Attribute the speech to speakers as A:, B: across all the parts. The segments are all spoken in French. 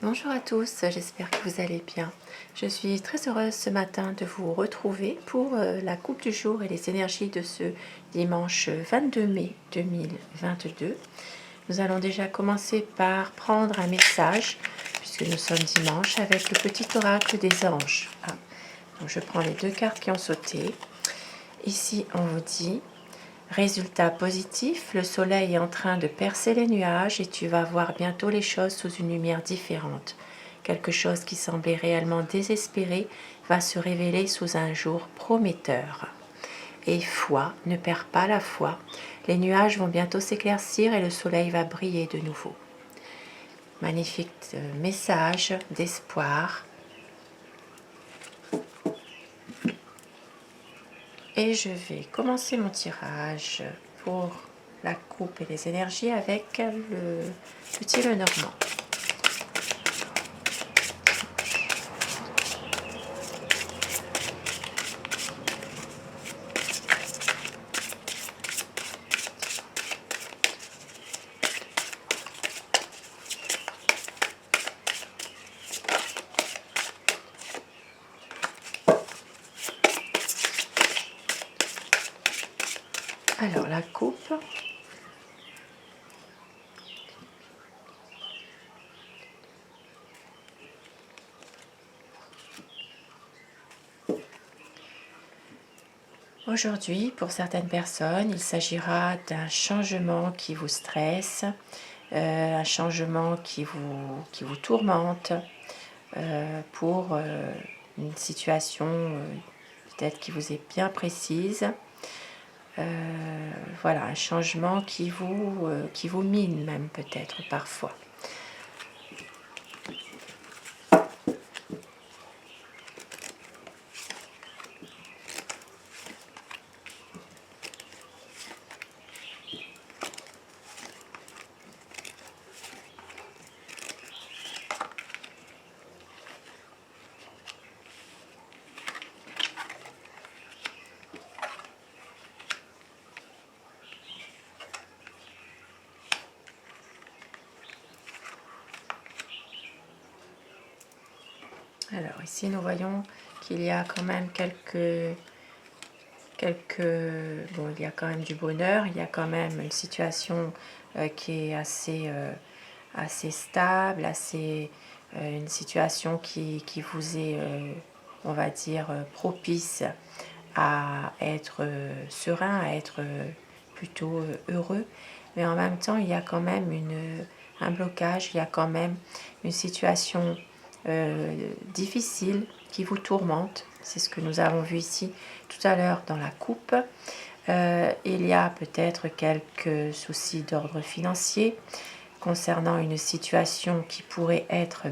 A: Bonjour à tous, j'espère que vous allez bien. Je suis très heureuse ce matin de vous retrouver pour la coupe du jour et les énergies de ce dimanche 22 mai 2022. Nous allons déjà commencer par prendre un message, puisque nous sommes dimanche, avec le petit oracle des anges. Donc je prends les deux cartes qui ont sauté. Ici, on vous dit: résultat positif, le soleil est en train de percer les nuages et tu vas voir bientôt les choses sous une lumière différente. Quelque chose qui semblait réellement désespéré va se révéler sous un jour prometteur. Et foi, ne perds pas la foi. Les nuages vont bientôt s'éclaircir et le soleil va briller de nouveau. Magnifique message d'espoir. Et je vais commencer mon tirage pour la coupe et les énergies avec le petit Lenormand. Alors la coupe. Aujourd'hui, pour certaines personnes, il s'agira d'un changement qui vous stresse, un changement qui vous tourmente, pour une situation peut-être qui vous est bien précise. Voilà, un changement qui vous mine même peut-être parfois. Alors ici nous voyons qu'il y a quand même bon, il y a quand même du bonheur, il y a quand même une situation qui est assez stable, une situation qui vous est, on va dire, propice à être serein, à être plutôt heureux. Mais en même temps, il y a quand même un blocage, il y a quand même une situation difficile qui vous tourmente. C'est ce que nous avons vu ici tout à l'heure dans la coupe. Il y a peut-être quelques soucis d'ordre financier concernant une situation qui pourrait être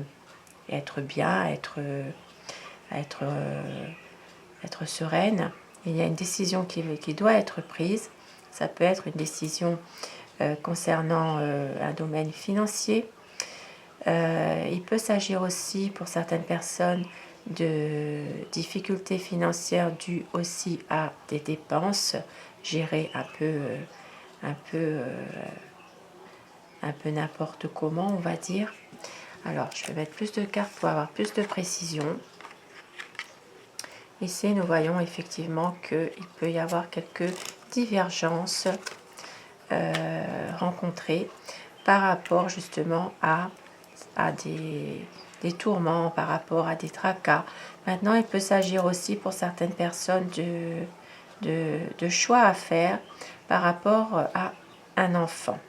A: bien, être sereine. Il y a une décision qui doit être prise. Ça peut être une décision concernant un domaine financier. Il peut s'agir aussi pour certaines personnes de difficultés financières dues aussi à des dépenses gérées un peu n'importe comment, on va dire. Alors, je vais mettre plus de cartes pour avoir plus de précision. Ici, nous voyons effectivement qu'il peut y avoir quelques divergences rencontrées par rapport justement à des tourments, par rapport à des tracas. Maintenant, il peut s'agir aussi pour certaines personnes de choix à faire par rapport à un enfant.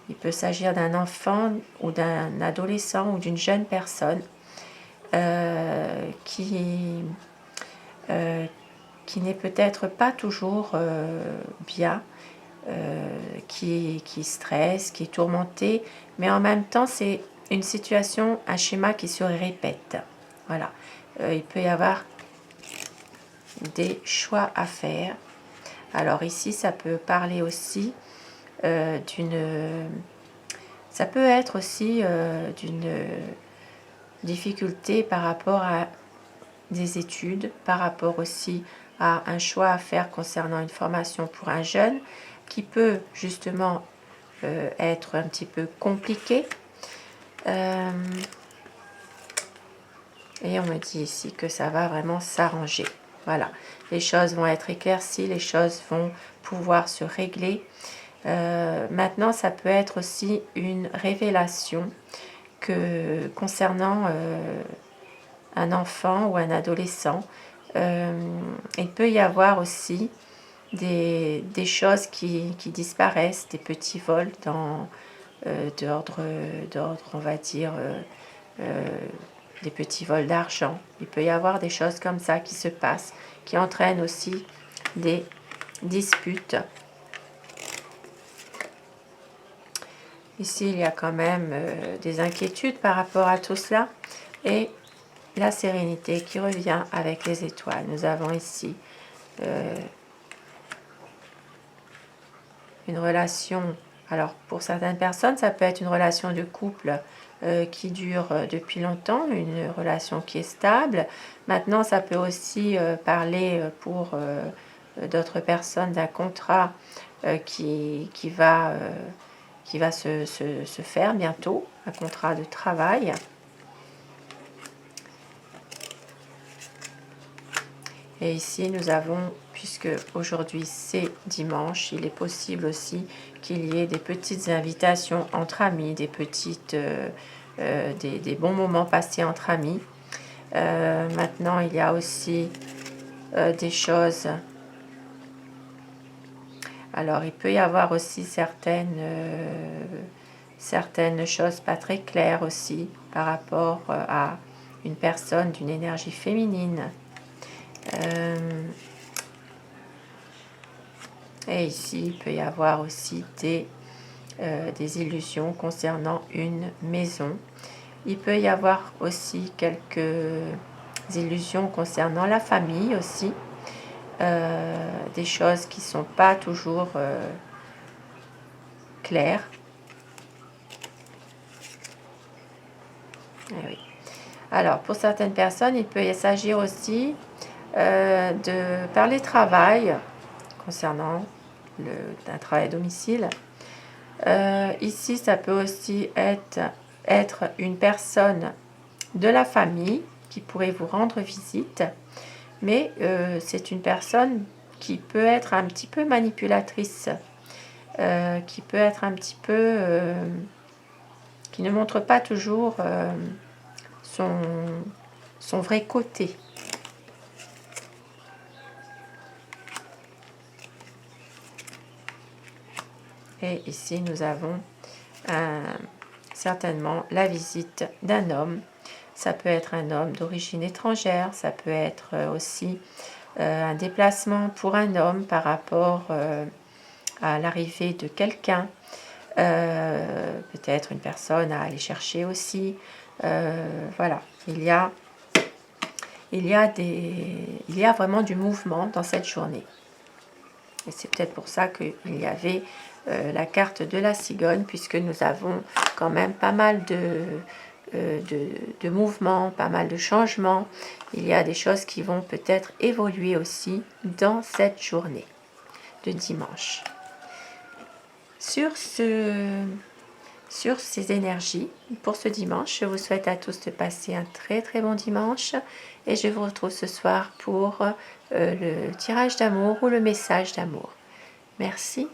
A: Il peut s'agir d'un enfant ou d'un adolescent ou d'une jeune personne qui n'est peut-être pas toujours bien, qui stresse, qui est tourmenté, mais en même temps c'est une situation, un schéma qui se répète. Voilà, il peut y avoir des choix à faire. Alors ici, ça peut parler aussi ça peut être aussi d'une difficulté par rapport à des études, par rapport aussi à un choix à faire concernant une formation pour un jeune qui peut justement être un petit peu compliqué. Et on me dit ici que ça va vraiment s'arranger. Voilà, les choses vont être éclaircies, les choses vont pouvoir se régler. Maintenant, ça peut être aussi une révélation concernant un enfant ou un adolescent. Il peut y avoir aussi des choses qui disparaissent, des petits vols d'ordre, on va dire, des petits vols d'argent. Il peut y avoir des choses comme ça qui se passent, qui entraînent aussi des disputes. Ici, il y a quand même des inquiétudes par rapport à tout cela. Et la sérénité qui revient avec les étoiles. Nous avons ici une relation. Alors, pour certaines personnes, ça peut être une relation de couple qui dure depuis longtemps, une relation qui est stable. Maintenant, ça peut aussi parler pour d'autres personnes d'un contrat qui va se faire bientôt, un contrat de travail. Et ici, nous avons, puisque aujourd'hui c'est dimanche, il est possible aussi qu'il y ait des petites invitations entre amis, des bons moments passés entre amis. Maintenant, il y a aussi des choses. Alors, il peut y avoir aussi certaines choses pas très claires aussi par rapport à une personne d'une énergie féminine. Et ici, il peut y avoir aussi des illusions concernant une maison. Il peut y avoir aussi quelques illusions concernant la famille aussi. Des choses qui ne sont pas toujours claires. Eh oui. Alors, pour certaines personnes, il peut s'agir aussi de parler travail concernant un travail à domicile. Ici, ça peut aussi être une personne de la famille qui pourrait vous rendre visite, mais c'est une personne qui peut être un petit peu manipulatrice, qui peut être un petit peu... qui ne montre pas toujours son vrai côté. Et ici, nous avons certainement la visite d'un homme. Ça peut être un homme d'origine étrangère, ça peut être aussi un déplacement pour un homme par rapport à l'arrivée de quelqu'un. Peut-être une personne à aller chercher aussi. Voilà, il y a vraiment du mouvement dans cette journée. Et c'est peut-être pour ça qu'il y avait la carte de la cigogne, puisque nous avons quand même pas mal de mouvements, pas mal de changements. Il y a des choses qui vont peut-être évoluer aussi dans cette journée de dimanche. Sur ces énergies, pour ce dimanche, je vous souhaite à tous de passer un très très bon dimanche et je vous retrouve ce soir pour le tirage d'amour ou le message d'amour. Merci.